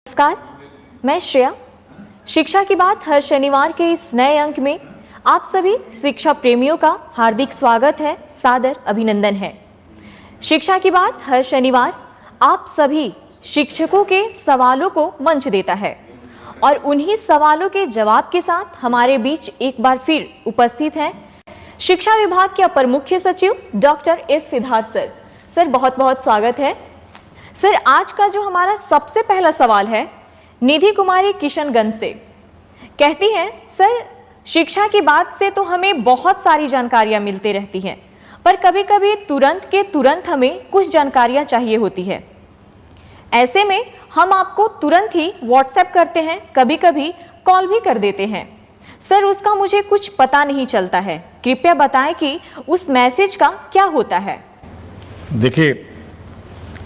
नमस्कार, मैं श्रेया। शिक्षा की बात हर शनिवार के इस नए अंक में आप सभी शिक्षा प्रेमियों का हार्दिक स्वागत है, सादर अभिनंदन है। शिक्षा की बात हर शनिवार आप सभी शिक्षकों के सवालों को मंच देता है और उन्हीं सवालों के जवाब के साथ हमारे बीच एक बार फिर उपस्थित हैं शिक्षा विभाग के अपर मुख्य सचिव doctor S Siddharth sir. Sir, बहुत बहुत स्वागत है। सर, आज का जो हमारा सबसे पहला सवाल है निधि कुमारी किशनगंज से, कहती हैं, सर शिक्षा की बात से तो हमें बहुत सारी जानकारियां मिलती रहती हैं, पर कभी कभी तुरंत के तुरंत हमें कुछ जानकारियां चाहिए होती है। ऐसे में हम आपको तुरंत ही व्हाट्सएप करते हैं, कभी कभी कॉल भी कर देते हैं। सर, उसका मुझे कुछ पता नहीं चलता है, कृपया बताएं कि उस मैसेज का क्या होता है। देखिए,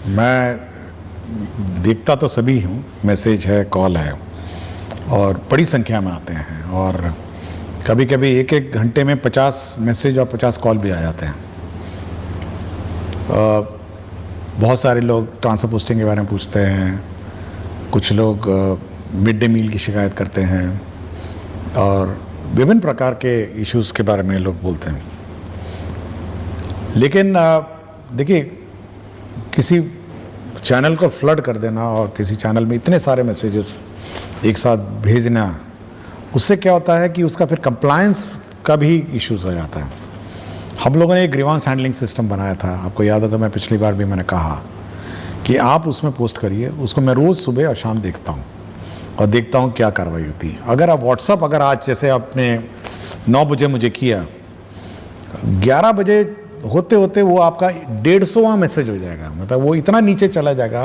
मैं देखता तो सभी हूँ, मैसेज है, कॉल है और बड़ी संख्या में आते हैं और कभी कभी एक एक घंटे में 50 मैसेज और 50 कॉल भी आ जाते हैं। बहुत सारे लोग ट्रांसफर पोस्टिंग के बारे में पूछते हैं, कुछ लोग मिड डे मील की शिकायत करते हैं और विभिन्न प्रकार के इश्यूज़ के बारे में लोग बोलते हैं। लेकिन देखिए, किसी चैनल को फ्लड कर देना और किसी चैनल में इतने सारे मैसेजेस एक साथ भेजना, उससे क्या होता है कि उसका फिर कंप्लायंस का भी इश्यूज हो जाता है। हम लोगों ने एक ग्रीवांस हैंडलिंग सिस्टम बनाया था, आपको याद होगा, मैं पिछली बार भी मैंने कहा कि आप उसमें पोस्ट करिए, उसको मैं रोज़ सुबह और शाम देखता हूँ और देखता हूँ क्या कार्रवाई होती है। अगर आप व्हाट्सअप, अगर आज जैसे आपने 9 बजे मुझे किया, 11 बजे होते होते वो आपका 150वां मैसेज हो जाएगा, मतलब वो इतना नीचे चला जाएगा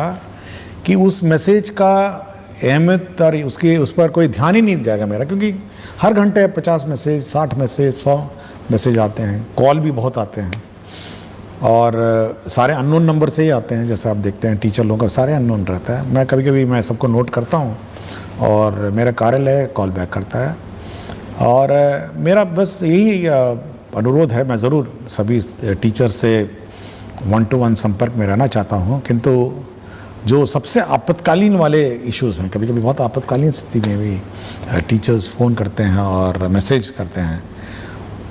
कि उस मैसेज का अहमियत और उस पर कोई ध्यान ही नहीं जाएगा मेरा, क्योंकि हर घंटे 50 मैसेज, 60 मैसेज, 100 मैसेज आते हैं, कॉल भी बहुत आते हैं और सारे अननोन नंबर से ही आते हैं। जैसे आप देखते हैं टीचर लोगों का सारे अननोन रहता है। मैं कभी कभी मैं सबको नोट करता हूँ और मेरा कार्यालय कॉल बैक करता है और मेरा बस यही अनुरोध है, मैं ज़रूर सभी टीचर से 1-to-1 संपर्क में रहना चाहता हूँ, किंतु जो सबसे आपातकालीन वाले इश्यूज़ हैं, कभी कभी बहुत आपातकालीन स्थिति में भी टीचर्स फ़ोन करते हैं और मैसेज करते हैं,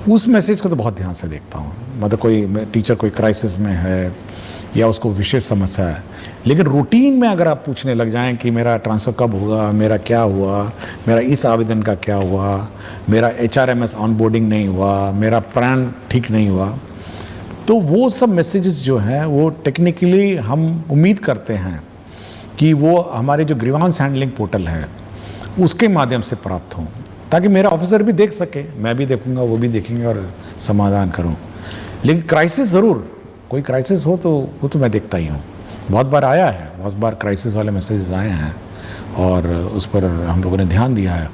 उस मैसेज को तो बहुत ध्यान से देखता हूँ। मतलब कोई टीचर कोई क्राइसिस में है या उसको विशेष समस्या है, लेकिन रूटीन में अगर आप पूछने लग जाएं कि मेरा ट्रांसफ़र कब होगा, मेरा क्या हुआ, मेरा इस आवेदन का क्या हुआ, मेरा HRMS ऑनबोर्डिंग नहीं हुआ, मेरा पैन ठीक नहीं हुआ, तो वो सब मैसेजेस जो हैं वो टेक्निकली हम उम्मीद करते हैं कि वो हमारे जो ग्रीवांस हैंडलिंग पोर्टल है उसके माध्यम से प्राप्त हों, ताकि मेरा ऑफिसर भी देख सके, मैं भी देखूंगा, वो भी देखेंगे और समाधान करूं। लेकिन क्राइसिस ज़रूर, कोई क्राइसिस हो तो वो तो मैं देखता ही हूँ। बहुत बार आया है, बहुत बार क्राइसिस वाले मैसेजेस आए हैं और उस पर हम लोगों ने ध्यान दिया है,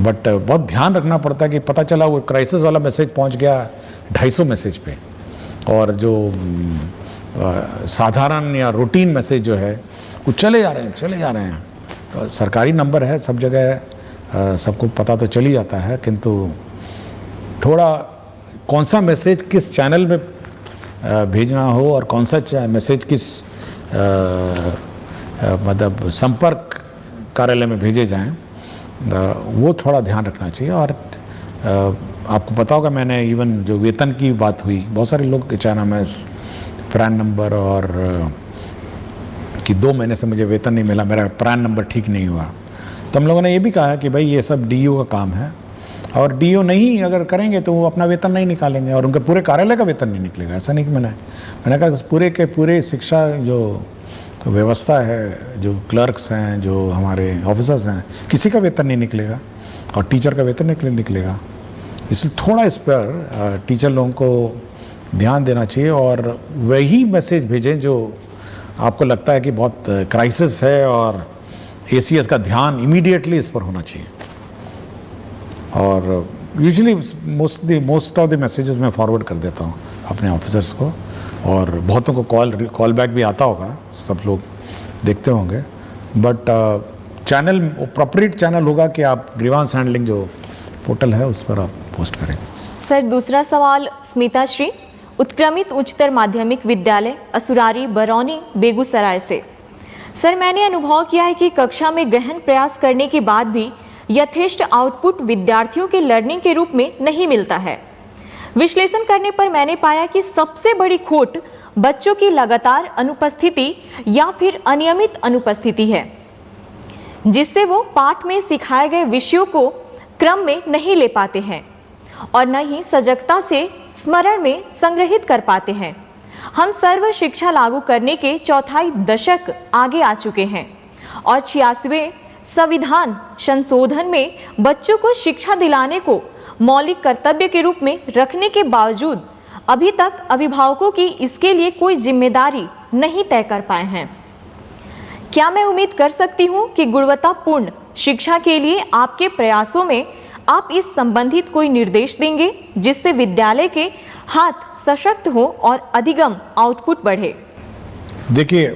बट बहुत ध्यान रखना पड़ता है कि पता चला वो क्राइसिस वाला मैसेज पहुंच गया 250 मैसेज पे और जो साधारण या रूटीन मैसेज जो है वो चले जा रहे हैं। सरकारी नंबर है, सब जगह सबको पता तो चल ही जाता है, किंतु थोड़ा कौन सा मैसेज किस चैनल में भेजना हो और कौन सा मैसेज किस मतलब संपर्क कार्यालय में भेजे जाएं, वो थोड़ा ध्यान रखना चाहिए। और आपको पता होगा, मैंने इवन जो वेतन की बात हुई, बहुत सारे लोग HRMS, पैन नंबर और कि 2 महीने से मुझे वेतन नहीं मिला, मेरा पैन नंबर ठीक नहीं हुआ, तो हम लोगों ने ये भी कहा है कि भाई ये सब DO का काम है और DO नहीं अगर करेंगे तो वो अपना वेतन नहीं निकालेंगे और उनके पूरे कार्यालय का वेतन नहीं निकलेगा। ऐसा नहीं कि मैंने कहा पूरे के पूरे शिक्षा जो व्यवस्था है, जो क्लर्क्स हैं, जो हमारे ऑफिसर्स हैं, किसी का वेतन नहीं निकलेगा और टीचर का वेतन निकलेगा। इसलिए थोड़ा इस पर टीचर लोगों को ध्यान देना चाहिए और वही मैसेज भेजें जो आपको लगता है कि बहुत क्राइसिस है और ACS का ध्यान इमीडिएटली इस पर होना चाहिए। और usually most of the messages मैं फॉरवर्ड कर देता हूँ अपने ऑफिसर्स को और बहुतों को कॉल बैक भी आता होगा, सब लोग देखते होंगे, बट चैनल अप्रोप्रिएट चैनल होगा कि आप ग्रीवांस हैंडलिंग जो पोर्टल है उस पर आप पोस्ट करें। सर, दूसरा सवाल स्मिता श्री, उत्क्रमित उच्चतर माध्यमिक विद्यालय असुरारी, बरौनी, बेगूसराय से। सर, मैंने अनुभव किया है कि कक्षा में गहन प्रयास करने के बाद भी यथेष्ट आउटपुट विद्यार्थियों के लर्निंग के रूप में नहीं मिलता है। विश्लेषण करने पर मैंने पाया कि सबसे बड़ी खोट बच्चों की लगातार अनुपस्थिति या फिर अनियमित अनुपस्थिति है, जिससे वो पाठ में सिखाए गए विषयों को क्रम में नहीं ले पाते हैं और न ही सजगता से स्मरण में संग्रहित कर पाते हैं। हम सर्व शिक्षा लागू करने के चौथाई दशक आगे आ चुके हैं और 86वें संविधान संशोधन में बच्चों को शिक्षा दिलाने को मौलिक कर्तव्य के रूप में रखने के बावजूद अभी तक अभिभावकों की इसके लिए कोई जिम्मेदारी नहीं तय कर पाए हैं। क्या मैं उम्मीद कर सकती हूँ कि गुणवत्तापूर्ण शिक्षा के लिए आपके प्रयासों में आप इस संबंधित कोई निर्देश देंगे, जिससे विद्यालय के हाथ सशक्त हो और अधिगम आउटपुट बढ़े? देखिए,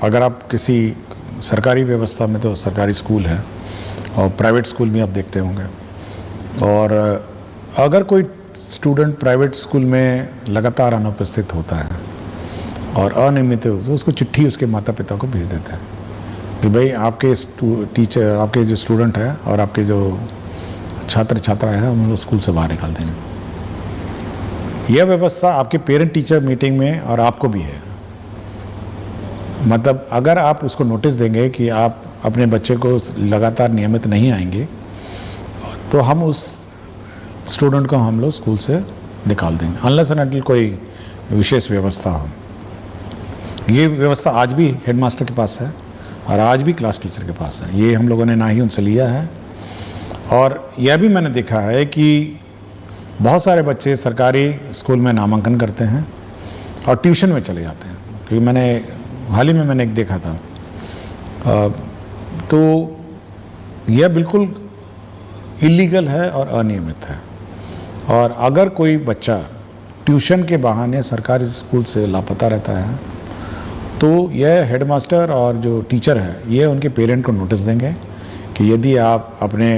अगर आप किसी सरकारी व्यवस्था में, तो सरकारी स्कूल है और प्राइवेट स्कूल भी आप देखते होंगे, और अगर कोई स्टूडेंट प्राइवेट स्कूल में लगातार अनुपस्थित होता है और अनियमित है, तो उसको चिट्ठी उसके माता पिता को भेज देता है कि भाई आपके टीचर, आपके जो स्टूडेंट है और आपके जो छात्र छात्राएं हैं, हम लोग स्कूल से बाहर निकाल देंगे। यह व्यवस्था आपके पेरेंट टीचर मीटिंग में और आपको भी है। मतलब अगर आप उसको नोटिस देंगे कि आप अपने बच्चे को लगातार नियमित नहीं आएंगे, तो हम उस स्टूडेंट को हम लोग स्कूल से निकाल देंगे, अनलेस एंड अनटिल कोई विशेष व्यवस्था हो। ये व्यवस्था आज भी हेडमास्टर के पास है और आज भी क्लास टीचर के पास है। ये हम लोगों ने ना ही उनसे लिया है। और यह भी मैंने देखा है कि बहुत सारे बच्चे सरकारी स्कूल में नामांकन करते हैं और ट्यूशन में चले जाते हैं, क्योंकि हाल ही में मैंने एक देखा था। तो यह बिल्कुल इलीगल है और अनियमित है। और अगर कोई बच्चा ट्यूशन के बहाने सरकारी स्कूल से लापता रहता है, तो यह हेडमास्टर और जो टीचर है, ये उनके पेरेंट को नोटिस देंगे कि यदि आप अपने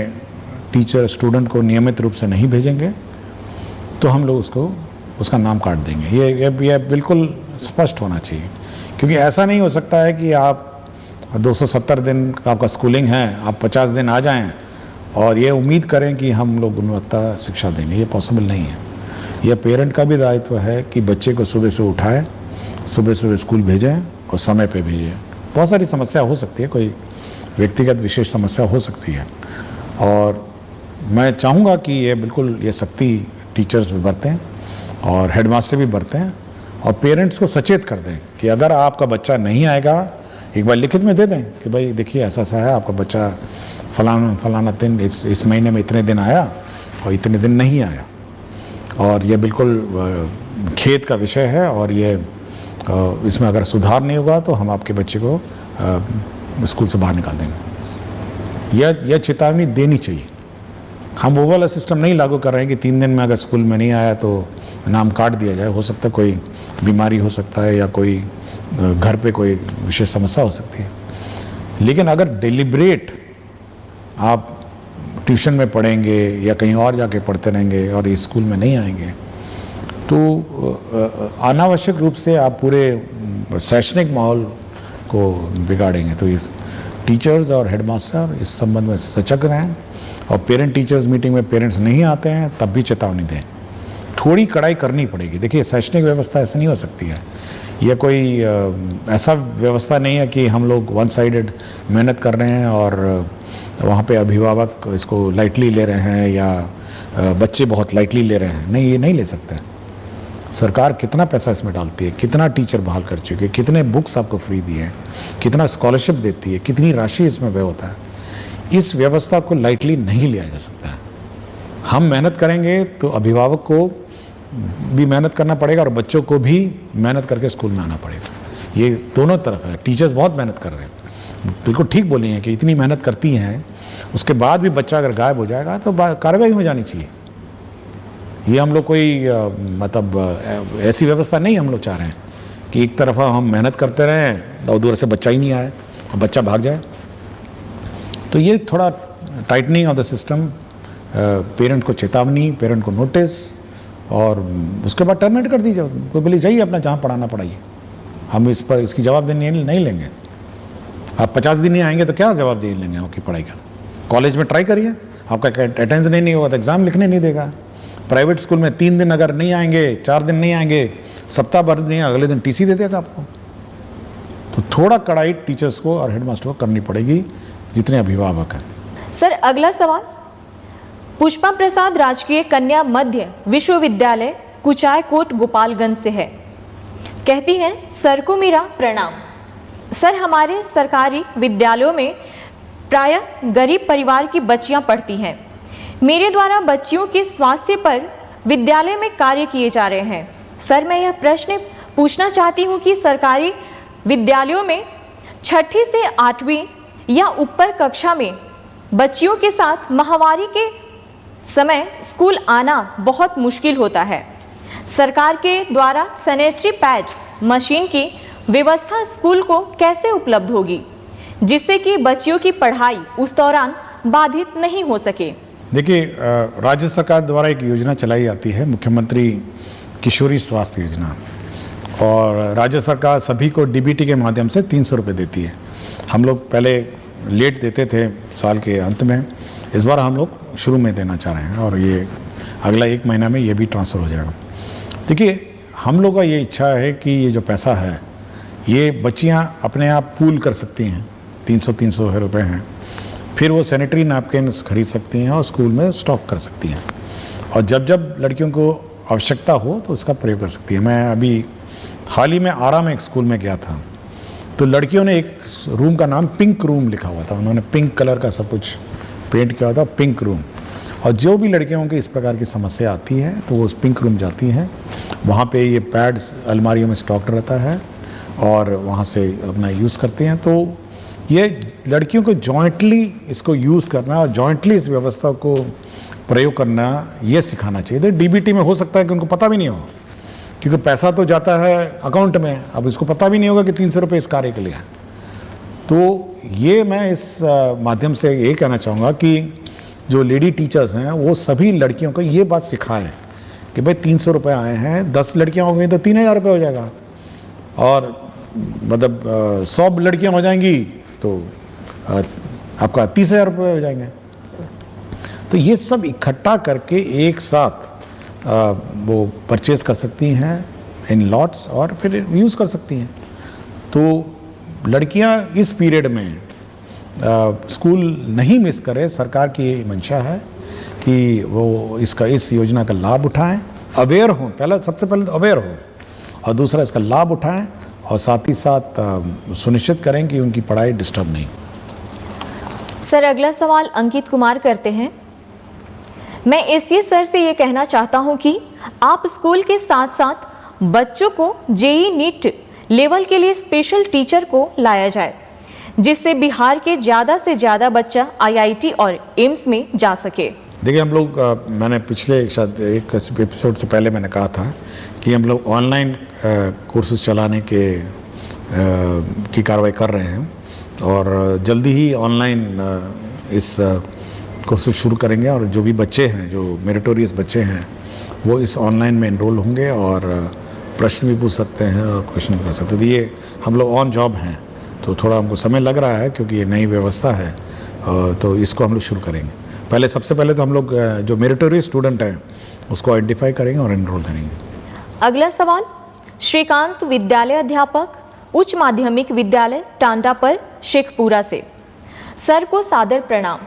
टीचर स्टूडेंट को नियमित रूप से नहीं भेजेंगे, तो हम लोग उसका नाम काट देंगे। ये बिल्कुल स्पष्ट होना चाहिए, क्योंकि ऐसा नहीं हो सकता है कि आप 270 दिन का आपका स्कूलिंग है, आप 50 दिन आ जाएं और ये उम्मीद करें कि हम लोग गुणवत्ता शिक्षा देंगे। ये पॉसिबल नहीं है। यह पेरेंट का भी दायित्व है कि बच्चे को सुबह से उठाएं, सुबह सुबह स्कूल भेजें और समय पे भेजें। बहुत सारी समस्या हो सकती है, कोई व्यक्तिगत विशेष समस्या हो सकती है, और मैं चाहूँगा कि ये बिल्कुल ये सख्ती टीचर्स भी बरतें और हेडमास्टर भी बरतें और पेरेंट्स को सचेत कर दें कि अगर आपका बच्चा नहीं आएगा, एक बार लिखित में दे दें कि भाई देखिए ऐसा सा है, आपका बच्चा फलाना दिन इस महीने में इतने दिन आया और इतने दिन नहीं आया, और ये बिल्कुल खेद का विषय है, और ये इसमें अगर सुधार नहीं होगा तो हम आपके बच्चे को स्कूल से बाहर निकाल देंगे। यह चेतावनी देनी चाहिए। हम वो वाला सिस्टम नहीं लागू कर रहे हैं कि 3 दिन में अगर स्कूल में नहीं आया तो नाम काट दिया जाए। हो सकता है कोई बीमारी हो सकता है या कोई घर पे कोई विशेष समस्या हो सकती है, लेकिन अगर डिलिब्रेट आप ट्यूशन में पढ़ेंगे या कहीं और जाके पढ़ते रहेंगे और इस स्कूल में नहीं आएंगे, तो अनावश्यक रूप से आप पूरे शैक्षणिक माहौल को बिगाड़ेंगे। तो इस टीचर्स और हेडमास्टर इस संबंध में सजग रहें, और पेरेंट टीचर्स मीटिंग में पेरेंट्स नहीं आते हैं तब भी चेतावनी दें। थोड़ी कड़ाई करनी पड़ेगी। देखिए, शैक्षणिक व्यवस्था ऐसे नहीं हो सकती है। यह कोई ऐसा व्यवस्था नहीं है कि हम लोग वन साइडेड मेहनत कर रहे हैं और वहाँ पे अभिभावक इसको लाइटली ले रहे हैं या बच्चे बहुत लाइटली ले रहे हैं। नहीं, ये नहीं ले सकते। सरकार कितना पैसा इसमें डालती है, कितना टीचर बहाल कर चुकी है, कितने बुक्स आपको फ्री दिए हैं, कितना स्कॉलरशिप देती है, कितनी राशि इसमें व्यय होता है। इस व्यवस्था को लाइटली नहीं लिया जा सकता है। हम मेहनत करेंगे तो अभिभावक को भी मेहनत करना पड़ेगा और बच्चों को भी मेहनत करके स्कूल में आना पड़ेगा। ये दोनों तरफ है। टीचर्स बहुत मेहनत कर रहे हैं, बिल्कुल ठीक बोली हैं कि इतनी मेहनत करती हैं, उसके बाद भी बच्चा अगर गायब हो जाएगा तो कार्रवाई हो जानी चाहिए। ये हम लोग कोई मतलब ऐसी व्यवस्था नहीं हम लोग चाह रहे हैं कि एक तरफ हम मेहनत करते रहें और दूर से बच्चा ही नहीं आए और बच्चा भाग जाए। तो ये थोड़ा tightening of the system, parent को चेतावनी, पेरेंट को नोटिस, और उसके बाद टर्मिनेट कर दीजिए। कोई बोले जाइए अपना जहाँ पढ़ाना पढ़ाइए, हम इस पर इसकी जवाबदेही नहीं लेंगे। आप 50 दिन नहीं आएंगे तो क्या जवाब दे लेंगे आपकी पढ़ाई का? कॉलेज में ट्राई करिए, आपका अटेंडेंस नहीं होगा तो एग्ज़ाम लिखने नहीं देगा। प्राइवेट स्कूल में 3 दिन अगर नहीं आएंगे, 4 दिन नहीं आएंगे, सप्ताह भर नहीं, अगले दिन टीसी दे देगा आपको। तो थोड़ा कड़ाई टीचर्स को और हेडमास्टर को करनी पड़ेगी, जितने अभिभावक हैं। सर अगला सवाल पुष्पा प्रसाद राजकीय कन्या मध्य विश्वविद्यालय कुचायकोट गोपालगंज से है। कहती हैं, सर को मेरा प्रणाम। सर, हमारे सरकारी विद्यालयों में प्रायः गरीब परिवार की बच्चियां पढ़ती हैं। मेरे द्वारा बच्चियों के स्वास्थ्य पर विद्यालय में कार्य किए जा रहे हैं। सर, मैं यह प्रश्न पूछना चाहती हूं कि सरकारी विद्यालयों में 6ठी से 8वीं या ऊपर कक्षा में बच्चियों के साथ माहवारी के समय स्कूल आना बहुत मुश्किल होता है। सरकार के द्वारा सैनिटरी पैड मशीन की व्यवस्था स्कूल को कैसे उपलब्ध होगी, जिससे कि बच्चियों की पढ़ाई उस दौरान बाधित नहीं हो सके? देखिए, राज्य सरकार द्वारा एक योजना चलाई जाती है, मुख्यमंत्री किशोरी स्वास्थ्य योजना, और राज्य सरकार सभी को डीबीटी के माध्यम से 300 रुपये देती है। हम लोग पहले लेट देते थे साल के अंत में, इस बार हम लोग शुरू में देना चाह रहे हैं और ये अगला 1 महीना में ये भी ट्रांसफ़र हो जाएगा। देखिए, हम लोग का ये इच्छा है कि ये जो पैसा है ये बच्चियां अपने आप पूल कर सकती हैं, 300 रुपये हैं, फिर वो सैनिटरी नैपकिन खरीद सकती हैं और स्कूल में स्टॉक कर सकती हैं, और जब जब लड़कियों को आवश्यकता हो तो उसका प्रयोग कर सकती है। मैं अभी हाल ही में आरा में एक स्कूल में गया था, तो लड़कियों ने एक रूम का नाम पिंक रूम लिखा हुआ था, उन्होंने पिंक कलर का सब कुछ पेंट किया हुआ था, पिंक रूम। और जो भी लड़कियों की इस प्रकार की समस्या आती है तो वो उस पिंक रूम जाती हैं, वहाँ पे ये पैड अलमारियों में स्टॉक रहता है और वहाँ से अपना यूज़ करते हैं। तो ये लड़कियों को जॉइंटली इसको यूज़ करना और जॉइंटली इस व्यवस्था को प्रयोग करना ये सिखाना चाहिए। तो डीबीटी में हो सकता है कि उनको पता भी नहीं हो, क्योंकि पैसा तो जाता है अकाउंट में, अब इसको पता भी नहीं होगा कि 300 रुपये इस कार्य के लिए है। तो ये मैं इस माध्यम से ये कहना चाहूँगा कि जो लेडी टीचर्स हैं वो सभी लड़कियों को ये बात सिखाएं कि भाई 300 रुपये आए हैं, 10 लड़कियां हो गई तो 3000 रुपये हो जाएगा, और मतलब 100 लड़कियां हो जाएंगी तो आपका 30,000 रुपये हो जाएंगे। तो ये सब इकट्ठा करके एक साथ वो परचेज कर सकती हैं इन लॉट्स और फिर यूज़ कर सकती हैं। तो लड़कियां इस पीरियड में स्कूल नहीं मिस करें, सरकार की ये मंशा है कि वो इस योजना का लाभ उठाएं, अवेयर हों, सबसे पहले अवेयर हो, और दूसरा इसका लाभ उठाएं, और साथ ही साथ सुनिश्चित करें कि उनकी पढ़ाई डिस्टर्ब नहीं। सर अगला सवाल अंकित कुमार करते हैं, मैं एसीए सर से ये कहना चाहता हूँ कि आप स्कूल के साथ साथ बच्चों को जेईई नीट लेवल के लिए स्पेशल टीचर को लाया जाए, जिससे बिहार के ज़्यादा से ज़्यादा बच्चा आईआईटी और एम्स में जा सके। देखिए, हम लोग मैंने पिछले शायद एक एपिसोड से पहले मैंने कहा था कि हम लोग ऑनलाइन कोर्सेज चलाने की कार्रवाई कर रहे हैं, और जल्दी ही ऑनलाइन इस कोर्सेज शुरू करेंगे, और जो भी बच्चे हैं, जो मेरिटोरियस बच्चे हैं, वो इस ऑनलाइन में एनरोल होंगे और प्रश्न भी पूछ सकते हैं और क्वेश्चन कर सकते हैं। तो ये हम लोग ऑन जॉब हैं, तो थोड़ा हमको समय लग रहा है क्योंकि ये नई व्यवस्था है, तो इसको हम लोग शुरू करेंगे। पहले सबसे पहले तो हम लोग जो मेरिटोरियस स्टूडेंट हैं उसको आइडेंटिफाई करेंगे और एनरोल करेंगे। अगला सवाल श्रीकांत विद्यालय अध्यापक उच्च माध्यमिक विद्यालय टांडा पर शेखपुरा से। सर को सादर प्रणाम।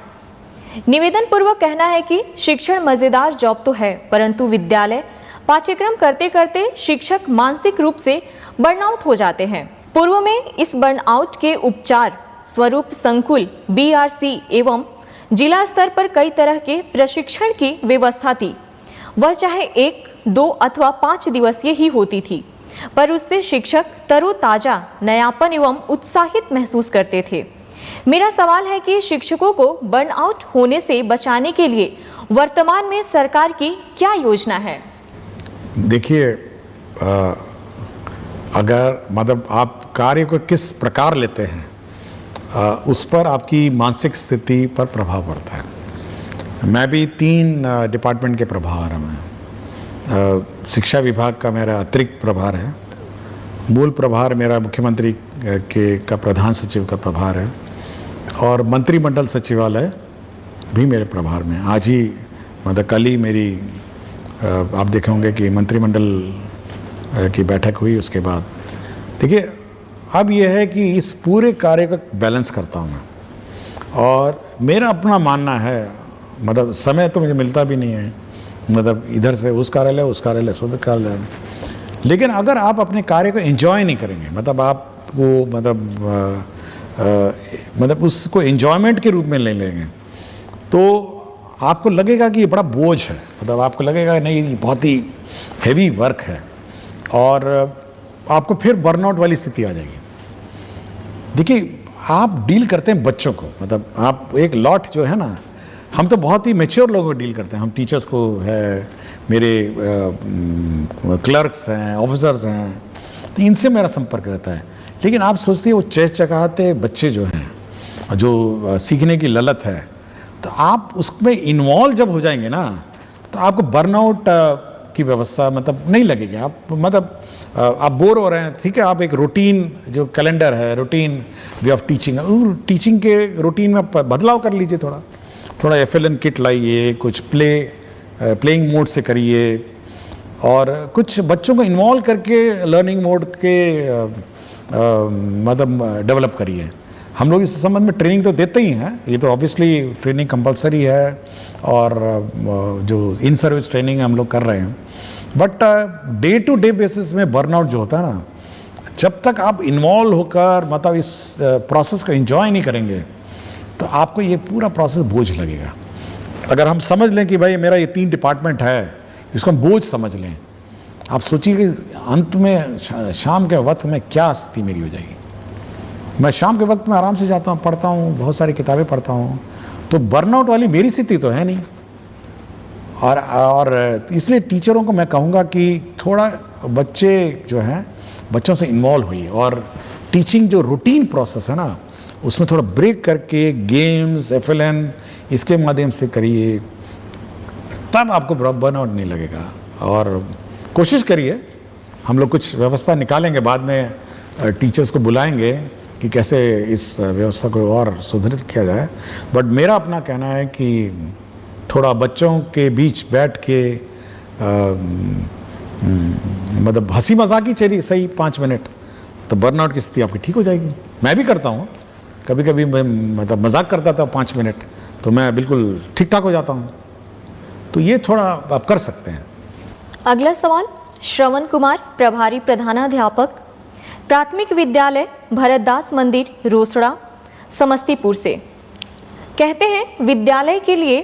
निवेदन पूर्वक कहना है कि शिक्षण मजेदार जॉब तो है, परंतु विद्यालय पाठ्यक्रम करते करते शिक्षक मानसिक रूप से बर्नआउट हो जाते हैं। पूर्व में इस बर्नआउट के उपचार स्वरूप संकुल, बीआरसी एवं जिला स्तर पर कई तरह के प्रशिक्षण की व्यवस्था थी। वह चाहे 1, 2 अथवा 5 दिवसीय ही होती थी, पर उससे शिक्षक तरोताजा, नयापन एवं उत्साहित महसूस करते थे। मेरा सवाल है कि शिक्षकों को बर्नआउट होने से बचाने के लिए वर्तमान में सरकार की क्या योजना है? देखिए, अगर मतलब आप कार्य को किस प्रकार लेते हैं उस पर आपकी मानसिक स्थिति पर प्रभाव पड़ता है। मैं भी 3 डिपार्टमेंट के प्रभार हैं। शिक्षा विभाग का मेरा अतिरिक्त प्रभार है, मूल प्रभार मेरा मुख्यमंत्री के का प्रधान सचिव का प्रभार है और मंत्रिमंडल सचिवालय भी मेरे प्रभार में। आज ही मतलब कल ही मेरी आप देखे होंगे कि मंत्रिमंडल की बैठक हुई। उसके बाद देखिए अब यह है कि इस पूरे कार्य का बैलेंस करता हूँ मैं और मेरा अपना मानना है, मतलब समय तो मुझे मिलता भी नहीं है, मतलब इधर से उस कार्यालय से उधर कार्यालय, लेकिन अगर आप अपने कार्य को एंजॉय नहीं करेंगे, मतलब आपको मतलब उसको एंजॉयमेंट के रूप में ले लेंगे तो आपको लगेगा कि ये बड़ा बोझ है, मतलब आपको लगेगा नहीं ये बहुत ही हैवी वर्क है और आपको फिर बर्नआउट वाली स्थिति आ जाएगी। देखिए आप डील करते हैं बच्चों को, मतलब आप एक लॉट जो है ना, हम तो बहुत ही मैच्योर लोगों को डील करते हैं, हम टीचर्स को है, मेरे क्लर्क्स हैं, ऑफिसर्स हैं, तो इनसे मेरा संपर्क रहता है। लेकिन आप सोचते हैं वो चहचहाते बच्चे जो हैं, जो सीखने की ललत है, तो आप उसमें इन्वॉल्व जब हो जाएंगे ना तो आपको बर्नआउट की व्यवस्था मतलब नहीं लगेगी। आप मतलब आप बोर हो रहे हैं, ठीक है, आप एक रूटीन जो कैलेंडर है, routine way of teaching, teaching के रूटीन में बदलाव कर लीजिए, थोड़ा FLN किट लाइए, कुछ प्लेइंग मोड से करिए और कुछ बच्चों को इन्वॉल्व करके लर्निंग मोड के मतलब डेवलप करिए। हम लोग इस संबंध में ट्रेनिंग तो देते ही हैं, ये तो ऑब्वियसली ट्रेनिंग कंपलसरी है और जो इन सर्विस ट्रेनिंग हम लोग कर रहे हैं, but day to day basis में बर्नआउट जो होता है ना, जब तक आप इन्वॉल्व होकर मतलब इस प्रोसेस को एंजॉय नहीं करेंगे तो आपको ये पूरा प्रोसेस बोझ लगेगा। अगर हम समझ लें कि भाई मेरा ये 3 डिपार्टमेंट है, इसको हम बोझ समझ लें, आप सोचिए कि अंत में शाम के वक्त में क्या स्थिति मेरी हो जाएगी। मैं शाम के वक्त में आराम से जाता हूँ, पढ़ता हूँ, बहुत सारी किताबें पढ़ता हूँ, तो बर्नआउट वाली मेरी स्थिति तो है नहीं। और इसलिए टीचरों को मैं कहूँगा कि थोड़ा बच्चे जो हैं, बच्चों से इन्वॉल्व होइए और टीचिंग जो रूटीन प्रोसेस है ना, उसमें थोड़ा ब्रेक करके गेम्स, FLN इसके माध्यम से करिए, तब आपको बर्नआउट नहीं लगेगा। और कोशिश करिए, हम लोग कुछ व्यवस्था निकालेंगे, बाद में टीचर्स को बुलाएंगे कि कैसे इस व्यवस्था को और सुदृढ़ किया जाए, बट मेरा अपना कहना है कि थोड़ा बच्चों के बीच बैठ के मतलब हंसी मजाक ही चलिए सही 5 मिनट, तो बर्नआउट की स्थिति आपकी ठीक हो जाएगी। मैं भी करता हूँ, कभी कभी मैं मतलब मजाक करता था 5 मिनट, तो मैं बिल्कुल ठीक ठाक हो जाता हूँ। तो ये थोड़ा आप कर सकते हैं। अगला सवाल श्रवण कुमार, प्रभारी प्रधानाध्यापक, प्राथमिक विद्यालय भरतदास मंदिर, रोसड़ा, समस्तीपुर से। कहते हैं विद्यालय के लिए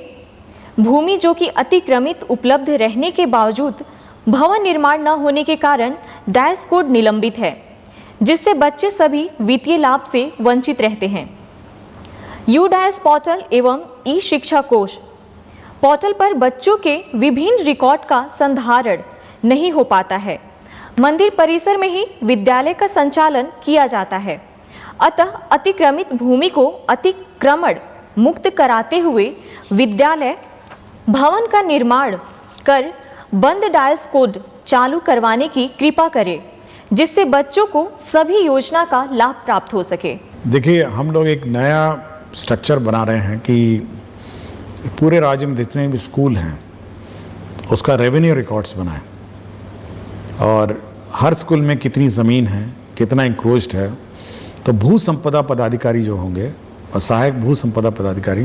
भूमि जो कि अतिक्रमित उपलब्ध रहने के बावजूद भवन निर्माण न होने के कारण डैश कोड निलंबित है, जिससे बच्चे सभी वित्तीय लाभ से वंचित रहते हैं। UDAS पोर्टल एवं ई-शिक्षा कोष पोर्टल पर बच्चों के विभिन्न रिकॉर्ड का संधारण नहीं हो पाता है। मंदिर परिसर में ही विद्यालय का संचालन किया जाता है, अतः अतिक्रमित भूमि को अतिक्रमण मुक्त कराते हुए विद्यालय भवन का निर्माण कर बंद डायस कोड चालू करवाने की कृपा करें, जिससे बच्चों को सभी योजना का लाभ प्राप्त हो सके। देखिए हम लोग एक नया स्ट्रक्चर बना रहे हैं कि पूरे राज्य में जितने भी स्कूल हैं उसका रेवेन्यू रिकॉर्ड्स बनाएं और हर स्कूल में कितनी ज़मीन है, कितना इंक्रोच्ड है, तो भू संपदा पदाधिकारी जो होंगे और सहायक भू संपदा पदाधिकारी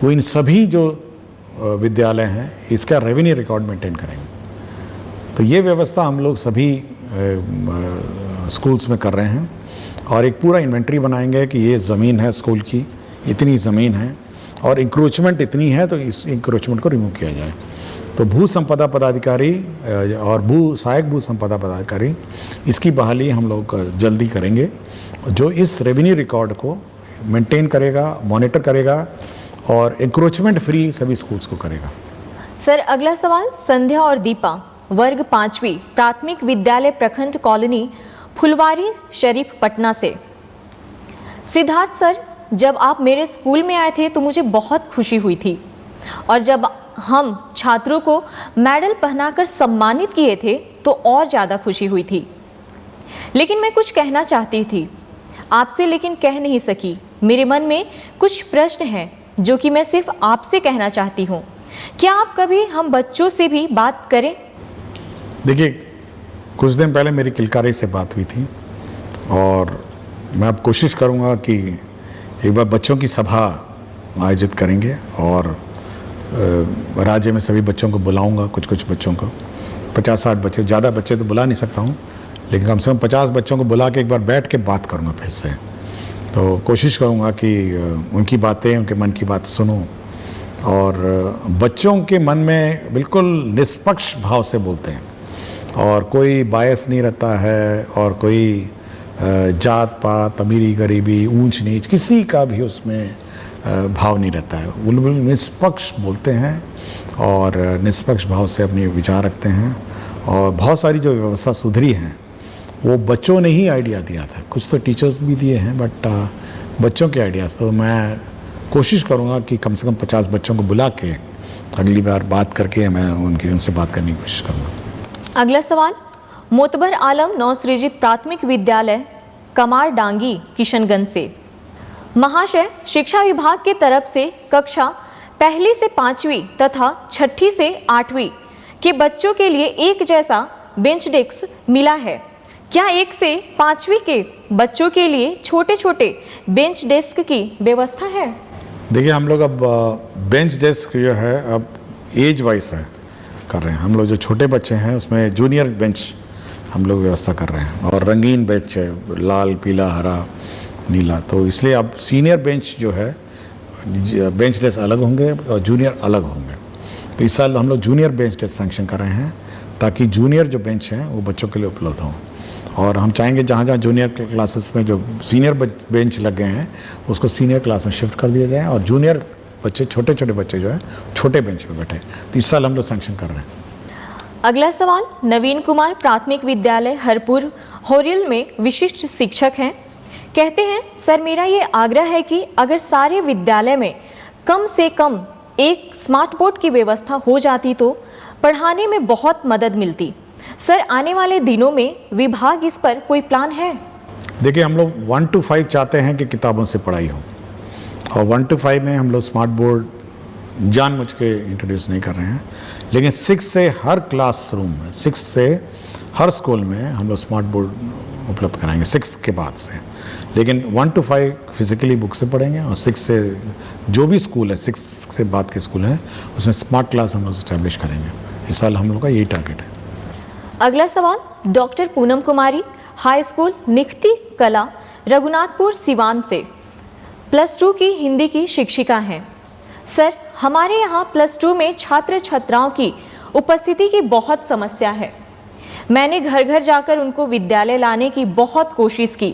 वो इन सभी जो विद्यालय हैं इसका रेवेन्यू रिकॉर्ड मेंटेन करेंगे। तो ये व्यवस्था हम लोग सभी स्कूल्स में कर रहे हैं और एक पूरा इन्वेंट्री बनाएंगे कि ये ज़मीन है स्कूल की, इतनी ज़मीन है और इंक्रोचमेंट इतनी है, तो इस इंक्रोचमेंट को रिमूव किया जाए। तो भू संपदा पदाधिकारी और सहायक भू संपदा पदाधिकारी इसकी बहाली हम लोग जल्दी करेंगे, जो इस रेवेन्यू रिकॉर्ड को मेंटेन करेगा, मॉनिटर करेगा और इंक्रोचमेंट फ्री सभी स्कूल्स को करेगा। सर अगला सवाल संध्या और दीपा, वर्ग 5वीं, प्राथमिक विद्यालय प्रखंड कॉलोनी, फुलवारी शरीफ, पटना से। सिद्धार्थ सर, जब आप मेरे स्कूल में आए थे तो मुझे बहुत खुशी हुई थी और जब हम छात्रों को मेडल पहनाकर सम्मानित किए थे तो और ज़्यादा खुशी हुई थी। लेकिन मैं कुछ कहना चाहती थी। आपसे लेकिन कह नहीं सकी। मेरे मन में कुछ प्रश्न हैं जो कि मैं सिर्फ आपसे कहना चाहती हूँ। क्या आप कभी हम बच्चों से भी बात करें? देखिए, कुछ दिन पहले मेरी किलकारी से बात हुई थी और मैं अब कोशिश करूँगा कि एक बार बच्चों की सभा आयोजित करेंगे और राज्य में सभी बच्चों को बुलाऊंगा, कुछ बच्चों को, 50-60 बच्चे, ज़्यादा बच्चे तो बुला नहीं सकता हूँ, लेकिन कम से कम 50 बच्चों को बुला के एक बार बैठ के बात करूँगा फिर से। तो कोशिश करूँगा कि उनकी बातें, उनके मन की बात सुनूँ और बच्चों के मन में बिल्कुल निष्पक्ष भाव से बोलते हैं और कोई बायस नहीं रहता है और कोई जात पात, अमीरी गरीबी, ऊंच नीच, किसी का भी उसमें भाव नहीं रहता है। वो बिल्कुल निष्पक्ष बोलते हैं और निष्पक्ष भाव से अपने विचार रखते हैं और बहुत सारी जो व्यवस्था सुधरी हैं वो बच्चों ने ही आइडिया दिया था। कुछ तो टीचर्स भी दिए हैं बट बच्चों के आइडियाज़। तो मैं कोशिश करूँगा कि कम से कम 50 बच्चों को बुला के अगली बार बात करके मैं उनसे बात करने की कोशिश करूँगा। अगला सवाल मोतबर आलम नवसृजित प्राथमिक विद्यालय कमार डांगी किशनगंज से। महाशय, शिक्षा विभाग की तरफ से कक्षा 1 से 5वीं तथा 6 से 8वीं के बच्चों के लिए एक जैसा बेंच डेस्क मिला है। क्या 1 से 5वीं के बच्चों के लिए छोटे छोटे बेंच डेस्क की व्यवस्था है? देखिए, हम लोग अब बेंच डेस्क जो है अब एज वाइज है कर रहे हैं। हम लोग जो छोटे बच्चे हैं उसमें जूनियर बेंच हम लोग व्यवस्था कर रहे हैं और रंगीन बेंच है, लाल, पीला, हरा, नीला। तो इसलिए अब सीनियर बेंच जो है, बेंच डेस्क अलग होंगे और जूनियर अलग होंगे। तो इस साल हम लोग जूनियर बेंच डेस्क सैंक्शन कर रहे हैं ताकि जूनियर जो बेंच हैं वो बच्चों के लिए उपलब्ध हों। और हम चाहेंगे जहाँ जहाँ जूनियर क्लासेस में जो सीनियर बेंच लग गए हैं उसको सीनियर क्लास में शिफ्ट कर दिया जाए और जूनियर बच्चे, छोटे छोटे बच्चे जो है छोटे बेंच पे बैठे। तो इस साल हम लोग सैंक्शन कर रहे हैं। अगला सवाल नवीन कुमार प्राथमिक विद्यालय हरपुर होरिल में विशिष्ट शिक्षक हैं। कहते हैं, सर मेरा ये आग्रह है कि अगर सारे विद्यालय में कम से कम एक स्मार्ट बोर्ड की व्यवस्था हो जाती तो पढ़ाने में बहुत मदद मिलती। सर, आने वाले दिनों में विभाग इस पर कोई प्लान है? देखिए, हम लोग 1 to 5 चाहते हैं कि किताबों से पढ़ाई हो और 1 to 5 में हम लोग स्मार्ट बोर्ड जानबूझ के इंट्रोड्यूस नहीं कर रहे हैं, लेकिन 6 से हर क्लासरूम में, 6 से हर स्कूल में हम लोग स्मार्ट बोर्ड उपलब्ध कराएंगे 6 के बाद से। लेकिन 1 to 5 फिजिकली बुक से पढ़ेंगे और 6 से जो भी स्कूल है, 6 से बाद के स्कूल हैं उसमें स्मार्ट क्लास हम लोग इस्टेब्लिश करेंगे। इस साल हम लोग का यही टारगेट है। अगला सवाल डॉक्टर पूनम कुमारी हाई स्कूल निखती कला रघुनाथपुर सिवान से +2 की हिंदी की शिक्षिका हैं। सर, हमारे यहाँ +2 में छात्र छात्राओं की उपस्थिति की बहुत समस्या है। मैंने घर घर जाकर उनको विद्यालय लाने की बहुत कोशिश की,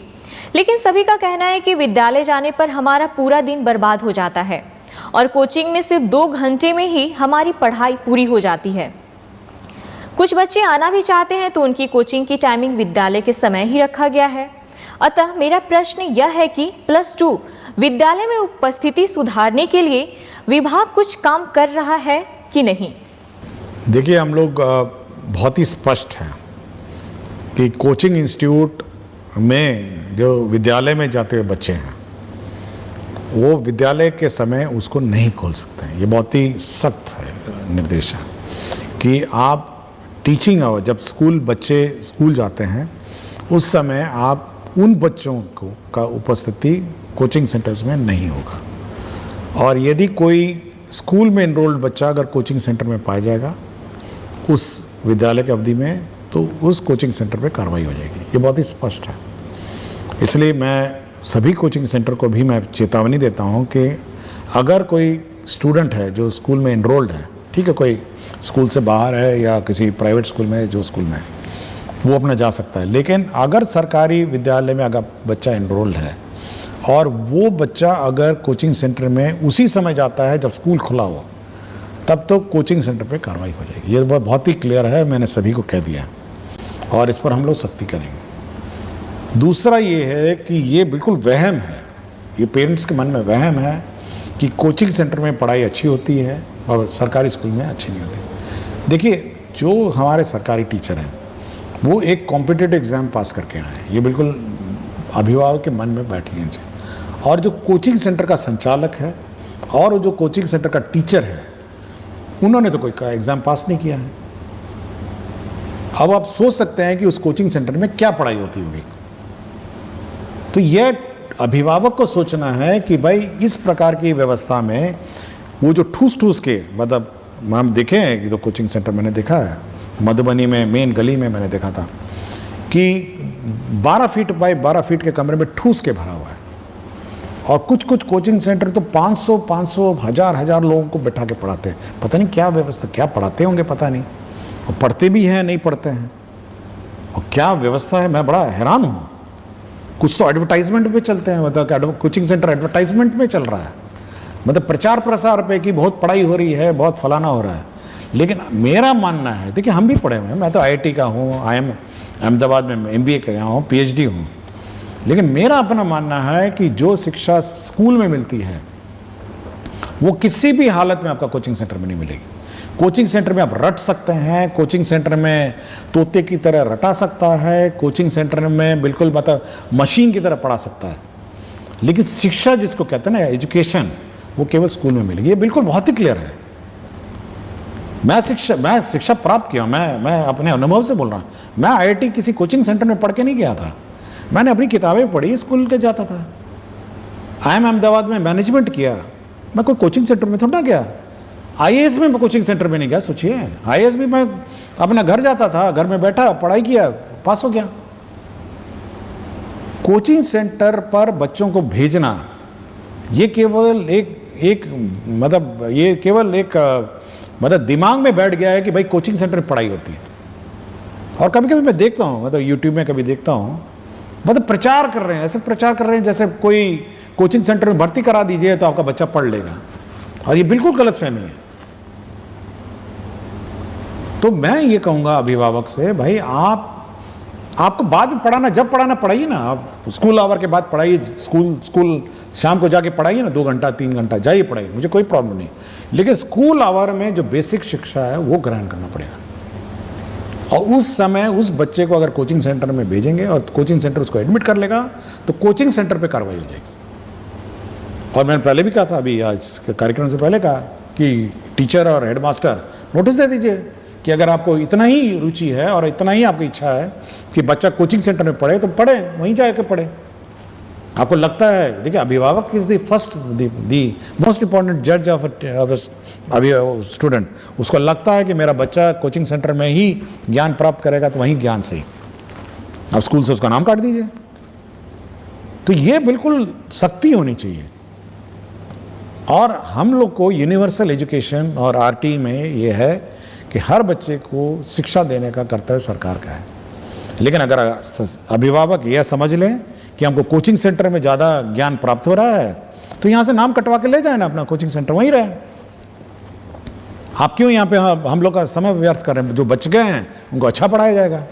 लेकिन सभी का कहना है कि विद्यालय जाने पर हमारा पूरा दिन बर्बाद हो जाता है और कोचिंग में सिर्फ 2 घंटे में ही हमारी पढ़ाई पूरी हो जाती है। कुछ बच्चे आना भी चाहते हैं तो उनकी कोचिंग की टाइमिंग विद्यालय के समय ही रखा गया है। अतः मेरा प्रश्न यह है कि +2 विद्यालय में उपस्थिति सुधारने के लिए विभाग कुछ काम कर रहा है कि नहीं? देखिए, हम लोग बहुत ही स्पष्ट हैं कि कोचिंग इंस्टीट्यूट में जो विद्यालय में जाते हुए बच्चे हैं वो विद्यालय के समय उसको नहीं खोल सकते हैं। ये बहुत ही सख्त है निर्देश है कि आप टीचिंग आवर, जब बच्चे स्कूल जाते हैं उस समय आप उन बच्चों का उपस्थिति कोचिंग सेंटर्स में नहीं होगा। और यदि कोई स्कूल में एनरोल्ड बच्चा अगर कोचिंग सेंटर में पाया जाएगा उस विद्यालय की अवधि में, तो उस कोचिंग सेंटर पे कार्रवाई हो जाएगी। ये बहुत ही स्पष्ट है। इसलिए मैं सभी कोचिंग सेंटर को भी मैं चेतावनी देता हूँ कि अगर कोई स्टूडेंट है जो स्कूल में एनरोल्ड है, ठीक है, कोई स्कूल से बाहर है या किसी प्राइवेट स्कूल में, जो स्कूल में है वो अपना जा सकता है। लेकिन अगर सरकारी विद्यालय में अगर बच्चा एनरोल्ड है और वो बच्चा अगर कोचिंग सेंटर में उसी समय जाता है जब स्कूल खुला हो, तब तो कोचिंग सेंटर पे कार्रवाई हो जाएगी। ये बहुत ही क्लियर है, मैंने सभी को कह दिया और इस पर हम लोग सख्ती करेंगे। दूसरा ये है कि ये बिल्कुल वहम है, ये पेरेंट्स के मन में वहम है कि कोचिंग सेंटर में पढ़ाई अच्छी होती है और सरकारी स्कूल में अच्छी नहीं होती। देखिए, जो हमारे सरकारी टीचर हैं वो एक कॉम्पिटिटिव एग्ज़ाम पास करके आए हैं, ये बिल्कुल अभिभावक के मन में बैठ लेनी चाहिए। और जो कोचिंग सेंटर का संचालक है और जो कोचिंग सेंटर का टीचर है, उन्होंने तो कोई एग्ज़ाम पास नहीं किया है। अब आप सोच सकते हैं कि उस कोचिंग सेंटर में क्या पढ़ाई होती होगी। तो यह अभिभावक को सोचना है कि भाई इस प्रकार की व्यवस्था में वो जो ठूस ठूस के, मतलब हम देखे हैं कि तो कोचिंग सेंटर मैंने देखा है मधुबनी में, मेन गली में मैंने देखा था कि 12 फीट बाय 12 फीट के कमरे में ठूस के भरा हुआ है। और कुछ कुछ कोचिंग सेंटर तो 500 हजार लोगों को बैठा के पढ़ाते हैं। पता नहीं क्या व्यवस्था, क्या पढ़ाते होंगे पता नहीं, और पढ़ते भी हैं नहीं पढ़ते हैं, और क्या व्यवस्था है, मैं बड़ा हैरान हूँ। कुछ तो एडवर्टाइजमेंट पे चलते हैं, मतलब कोचिंग सेंटर एडवर्टाइजमेंट में चल रहा है, मतलब प्रचार प्रसार पे कि बहुत पढ़ाई हो रही है, बहुत फलाना हो रहा है। लेकिन मेरा मानना है, देखिए हम भी पढ़े हुए हैं, मैं तो IIT का हूँ, अहमदाबाद में MBA किया हूँ, PhD हूँ। लेकिन मेरा अपना मानना है कि जो शिक्षा स्कूल में मिलती है वो किसी भी हालत में आपका कोचिंग सेंटर में नहीं मिलेगी। कोचिंग सेंटर में आप रट सकते हैं, कोचिंग सेंटर में तोते की तरह रटा सकता है, कोचिंग सेंटर में बिल्कुल मतलब मशीन की तरह पढ़ा सकता है। लेकिन शिक्षा जिसको कहते हैं ना, एजुकेशन, वो केवल स्कूल में मिलेगी। ये बिल्कुल बहुत ही क्लियर है। मैं शिक्षा प्राप्त किया, मैं अपने अनुभव से बोल रहा हूँ। मैं IIT किसी कोचिंग सेंटर में पढ़ के नहीं गया था, मैंने अपनी किताबें पढ़ी, स्कूल के जाता था। IIM अहमदाबाद में मैनेजमेंट किया, मैं कोई कोचिंग सेंटर में थोड़ा गया। IAS में मैं कोचिंग सेंटर में नहीं गया, सोचिए। IAS भी मैं अपना घर जाता था, घर में बैठा पढ़ाई किया, पास हो गया। कोचिंग सेंटर पर बच्चों को भेजना ये केवल एक मतलब दिमाग में बैठ गया है कि भाई कोचिंग सेंटर में पढ़ाई होती है। और कभी कभी मैं देखता हूँ, मतलब यूट्यूब में कभी देखता हूँ, मतलब प्रचार कर रहे हैं, ऐसे प्रचार कर रहे हैं जैसे कोई कोचिंग सेंटर में भर्ती करा दीजिए तो आपका बच्चा पढ़ लेगा। और ये बिल्कुल गलतफहमी है। तो मैं ये कहूँगा अभिभावक से, भाई आपको बाद में पढ़ाना, जब पढ़ाना पढ़ाइए ना, आप स्कूल आवर के बाद पढ़ाइए, स्कूल शाम को जाके पढ़ाइए ना, 2 घंटा 3 घंटा जाइए पढ़ाइए, मुझे कोई प्रॉब्लम नहीं। लेकिन स्कूल आवर में जो बेसिक शिक्षा है वो ग्रहण करना पड़ेगा। और उस समय उस बच्चे को अगर कोचिंग सेंटर में भेजेंगे और कोचिंग सेंटर उसको एडमिट कर लेगा तो कोचिंग सेंटर पे कार्रवाई हो जाएगी। और मैंने पहले भी कहा था, अभी आज के कार्यक्रम से पहले कहा कि टीचर और हेडमास्टर नोटिस दे दीजिए कि अगर आपको इतना ही रुचि है और इतना ही आपकी इच्छा है कि बच्चा कोचिंग सेंटर में पढ़े तो पढ़े, वहीं जाकर पढ़े। आपको लगता है, देखिए अभिभावक इज द मोस्ट इंपॉर्टेंट जज ऑफ स्टूडेंट। उसको लगता है कि मेरा बच्चा कोचिंग सेंटर में ही ज्ञान प्राप्त करेगा तो वहीं ज्ञान से ही, आप स्कूल से उसका नाम काट दीजिए। तो ये बिल्कुल सख्ती होनी चाहिए। और हम लोग को यूनिवर्सल एजुकेशन और RT में ये है कि हर बच्चे को शिक्षा देने का कर्तव्य सरकार का है। लेकिन अगर अभिभावक यह समझ लें कि हमको कोचिंग सेंटर में ज़्यादा ज्ञान प्राप्त हो रहा है तो यहाँ से नाम कटवा के ले जाए ना, अपना कोचिंग सेंटर वहीं रहे। आप क्यों यहाँ पे हम लोग का समय व्यर्थ कर रहे हैं? जो बच गए हैं उनको अच्छा पढ़ाया जाएगा।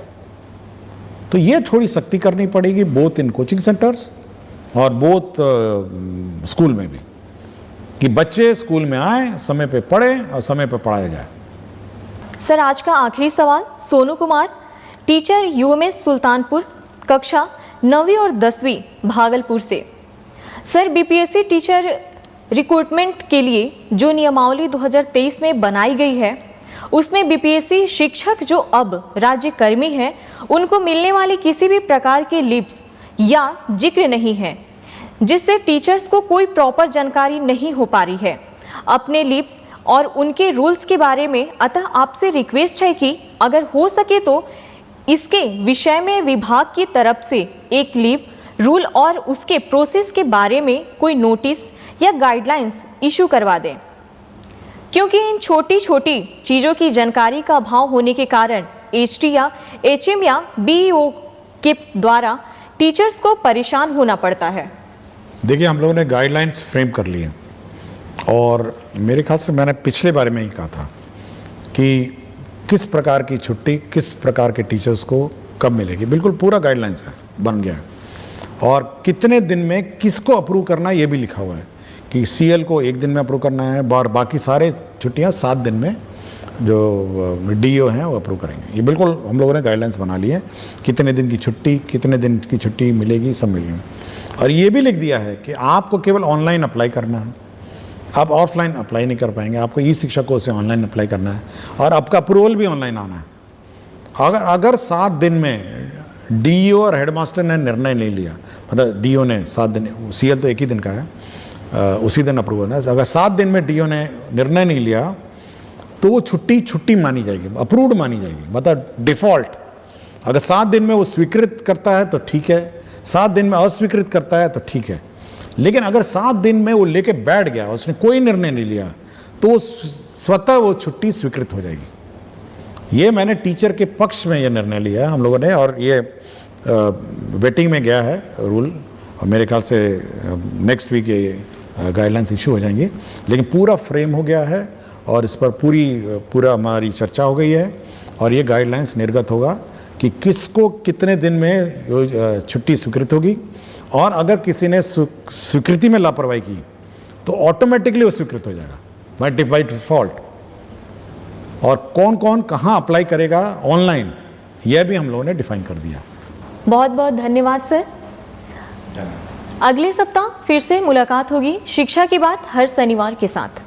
तो ये थोड़ी सख्ती करनी पड़ेगी, बोथ इन कोचिंग सेंटर्स और बोथ स्कूल में भी, कि बच्चे स्कूल में आए, समय पे पढ़ें और समय पे पढ़ाया जाए। सर, आज का आखिरी सवाल सोनू कुमार, टीचर UMS सुल्तानपुर, कक्षा 9वीं और 10वीं भागलपुर से। सर, BPSC टीचर रिक्रूटमेंट के लिए जो नियमावली 2023 में बनाई गई है उसमें BPSC शिक्षक जो अब राज्य कर्मी हैं उनको मिलने वाली किसी भी प्रकार के लिप्स या जिक्र नहीं है, जिससे टीचर्स को कोई प्रॉपर जानकारी नहीं हो पा रही है अपने लिप्स और उनके रूल्स के बारे में। अतः आपसे रिक्वेस्ट है कि अगर हो सके तो इसके विषय में विभाग की तरफ से एक लिप रूल और उसके प्रोसेस के बारे में कोई नोटिस या गाइडलाइंस इशू करवा दें, क्योंकि इन छोटी छोटी चीज़ों की जानकारी का अभाव होने के कारण HT या HM या BEO के द्वारा टीचर्स को परेशान होना पड़ता है। देखिए, हम लोगों ने गाइडलाइंस फ्रेम कर लिए और मेरे ख्याल से मैंने पिछले बारे में ही कहा था कि किस प्रकार की छुट्टी किस प्रकार के टीचर्स को कब मिलेगी। बिल्कुल पूरा गाइडलाइंस है, बन गया है। और कितने दिन में किसको अप्रूव करना ये भी लिखा हुआ है कि CL को 1 दिन में अप्रूव करना है और बाकी सारे छुट्टियां 7 दिन में जो डीओ हैं वो अप्रूव करेंगे। ये बिल्कुल हम लोगों ने गाइडलाइंस बना ली है, कितने दिन की छुट्टी, कितने दिन की छुट्टी मिलेगी, सब मिलेगी। और ये भी लिख दिया है कि आपको केवल ऑनलाइन अप्लाई करना है, आप ऑफलाइन अप्लाई नहीं कर पाएंगे, आपको ई शिक्षा कोर्स से ऑनलाइन अप्लाई करना है और आपका अप्रूवल भी ऑनलाइन आना है। अगर 7 दिन में डीओ और हेडमास्टर ने निर्णय नहीं लिया, मतलब डीओ ने 7 दिन, सीएल तो एक ही दिन का है, उसी दिन अप्रूवल है, अगर 7 दिन में डीओ ने निर्णय नहीं लिया तो वो छुट्टी मानी जाएगी, अप्रूव्ड मानी जाएगी, मतलब डिफ़ॉल्ट। अगर 7 दिन में वो स्वीकृत करता है तो ठीक है, 7 दिन में अस्वीकृत करता है तो ठीक है, लेकिन अगर 7 दिन में वो लेके बैठ गया, उसने कोई निर्णय नहीं लिया, तो स्वतः वो छुट्टी स्वीकृत हो जाएगी। ये मैंने टीचर के पक्ष में ये निर्णय लिया है हम लोगों ने, और ये वेटिंग में गया है रूल, और मेरे ख्याल से नेक्स्ट वीक ये गाइडलाइंस इशू हो जाएंगी। लेकिन पूरा फ्रेम हो गया है और इस पर पूरा हमारी चर्चा हो गई है, और ये गाइडलाइंस निर्गत होगा कि किसको कितने दिन में छुट्टी स्वीकृत होगी, और अगर किसी ने स्वीकृति में लापरवाही की तो ऑटोमेटिकली वो स्वीकृत हो जाएगा बाय डिफॉल्ट। और कौन कौन कहाँ अप्लाई करेगा ऑनलाइन, यह भी हम लोगों ने डिफाइन कर दिया। बहुत बहुत धन्यवाद सर। अगले सप्ताह फिर से मुलाकात होगी शिक्षा की बात हर शनिवार के साथ।